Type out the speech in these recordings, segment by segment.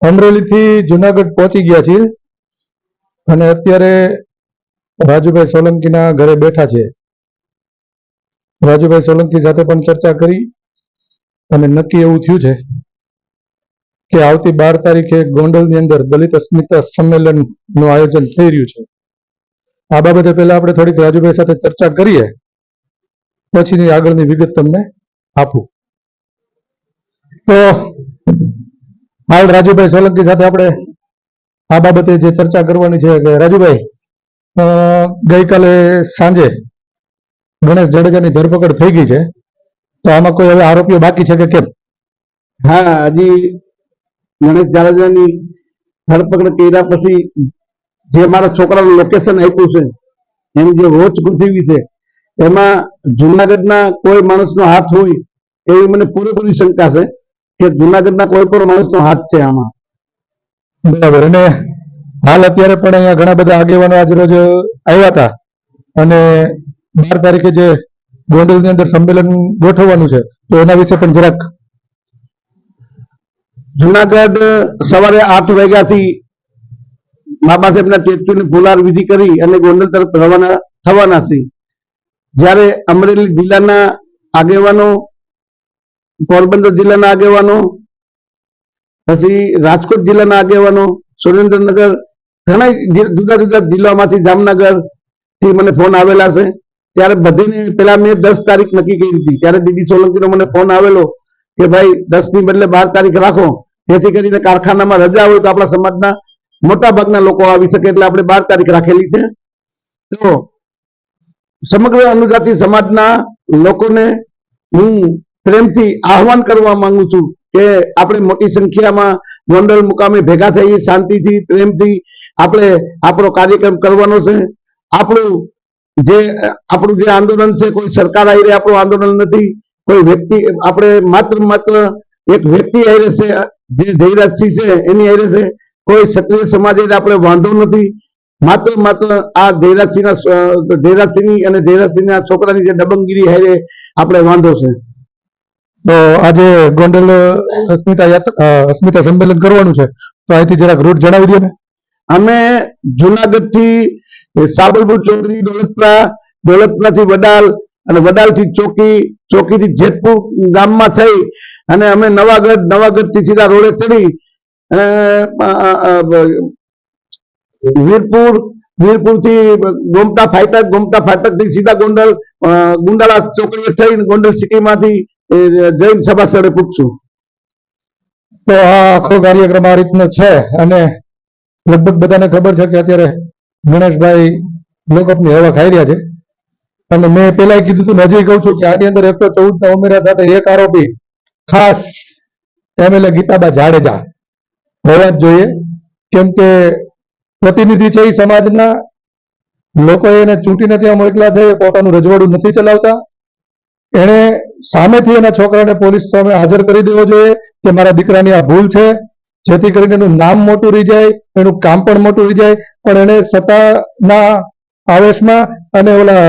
અમરેલીથી જુનાગઢ પહોંચી ગયા છીએ અને અત્યારે રાજુભાઈ સોલંકીના ઘરે બેઠા છે. રાજુભાઈ સોલંકી સાથે પણ ચર્ચા કરી અને નક્કી એવું થયું છે કે આવતી 12 તારીખે ગોંડલની અંદર દલિત અસ્મિતા સંમેલનનું આયોજન થઈ રહ્યું છે. આ બાબતે પહેલા આપણે થોડીક રાજુભાઈ સાથે ચર્ચા કરીએ, પછીની આગળની વિગત તમને આપું. તો હાલ રાજુભાઈ સોલંકી સાથે આપણે આ બાબતે જે ચર્ચા કરવાની છે કે રાજુભાઈ, ગઈકાલે સાંજે ગણેશ જાડેજાની ધરપકડ થઈ ગઈ છે, તો આમાં કોઈ હવે આરોપીઓ બાકી છે કે કેમ? હા, હજી ગણેશ જાડેજાની ધરપકડ કર્યા પછી જે મારા છોકરાનું લોકેશન આપ્યું છે, એની જે વોચ ગોઠવી છે, એમાં જુનાગઢના કોઈ માણસનો હાથ હોય એવી મને પૂરેપૂરી શંકા છે કે જુનાગઢના કોઈ પણ માણસનો હાથ છે આમાં. બરાબર. અને હાલ અત્યારે પણ અહીંયા ઘણા બધા આગેવાનો આજ રોજ આવ્યા હતા અને 12 તારીખે જે ગોંડલની અંદર સંમેલન ગોઠવવાનું છે, તો એના વિશે પણ જરાક. જુનાગઢ સવારે 8 વાગ્યાથી બાબા સાહેબના સ્ટેચ્યુની ફુલાર વિધિ કરી અને ગોંડલ તરફ રવાના થવાના છે. જ્યારે અમરેલી જિલ્લાના આગેવાનો, પોરબંદર જિલ્લાના આગેવાનો, પછી રાજકોટ જિલ્લાના આગેવાનો, સુરેન્દ્રનગર, ઘણા જુદા જુદા જિલ્લામાંથી, જામનગર થી મને ફોન આવેલા છે. ત્યારે બધીને પેલા મેં 10 તારીખ નક્કી કરી હતી. ત્યારે દીદી સોલંકીનો મને ફોન આવેલો કે ભાઈ 10 ની બદલે 12 તારીખ રાખો, જેથી કરીને કારખાનામાં રજા હોય તો આપણા સમાજના મોટા ભાગના લોકો આવી શકે, એટલે આપણે 12 તારીખ રાખેલી છે. તો સમગ્ર અનુજાતિ સમાજના લોકોને હું પ્રેમથી આહવાન કરવા માંગુ છું કે આપણે મોટી સંખ્યામાં ગોંડલ મુકામે ભેગા થઈએ, શાંતિથી, પ્રેમથી આપણે આપણો કાર્યક્રમ કરવાનો છે. આપણું જે આંદોલન છે, કોઈ સરકાર આવીને આપણું આંદોલન નથી, કોઈ વ્યક્તિ, આપણે માત્ર એક વ્યક્તિ આવી છે, જે જયરાજસિંહ છે એની આવી છે. કોઈ ક્ષત્રિય સમાજે આપણે વાંધો નથી, માત્ર આ જયરાજસિંહની અને જયરાજસિંહના છોકરાની જે દબંગગીરી હારે આપણે વાંધો છે. તો આજે ગોંડલ અસ્મિતા સંમેલન કરવાનું છે, તો અહીંથી જરાક રૂટ જણાવી દો ને. અમે જુનાગઢ થી સાબરપુર ચોકડી, દોલતપરાથી વડાલ અને વડાલથી ચોકીથી જેતપુર ગામમાં થઈ અને અમે નવાગઢથી સીધા રોડે ચડી વીરપુરથી ગોમટા ફાટક થી સીધા ગુંડાળા ચોકડીએ થઈને ગોંડલ સિટીમાંથી જૈન સભા સ્થળે પૂછશું. તો આ આખો કાર્યક્રમ આ રીતનો છે અને લગભગ બધાને ખબર છે કે અત્યારે ગણેશભાઈ લોકઅપની હવા ખાઈ રહ્યા છે. અને મેં પેલા કીધું હતું, હજી કહું છું કે આની અંદર 114 ના ઉમેરા સાથે એક આરોપી ખાસ MLA ગીતાબા જાડેજા હોવા જ જોઈએ, કેમ કે પ્રતિનિધિ છે એ સમાજના. લોકોએ એને ચૂંટીને ત્યાં મોકલ્યા છે, પોતાનું રજવાડું નથી ચલાવતા. એને સામેથી એના છોકરાને પોલીસ સામે હાજર કરી દેવો જોઈએ કે મારા દીકરાની આ ભૂલ છે, જેથી કરીને એનું નામ મોટું રહી જાય, એનું કામ પણ મોટું રહી જાય. પણ એને સત્તાના આવેશમાં અને ઓલા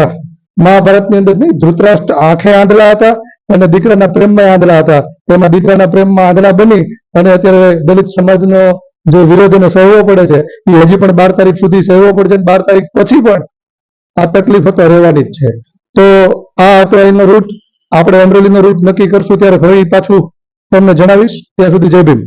મહાભારતની અંદર નહીં, ધૃતરાષ્ટ્ર આંખે આંધળા હતા અને દીકરાના પ્રેમમાં આંધળા હતા. તેમાં દીકરાના પ્રેમમાં આંધળા બની અને અત્યારે દલિત સમાજનો જે વિરોધ એને સહેવો પડે છે, એ હજી પણ 12 તારીખ સુધી સહેવો પડશે. 12 તારીખ પછી પણ આ તકલીફ તો રહેવાની જ છે. તો આ હતો એનો રૂટ. આપણે અમરેલીનો રૂટ નક્કી કરશું ત્યારે ફરી પાછું તમને જણાવીશ. ત્યાં સુધી જય ભીમ.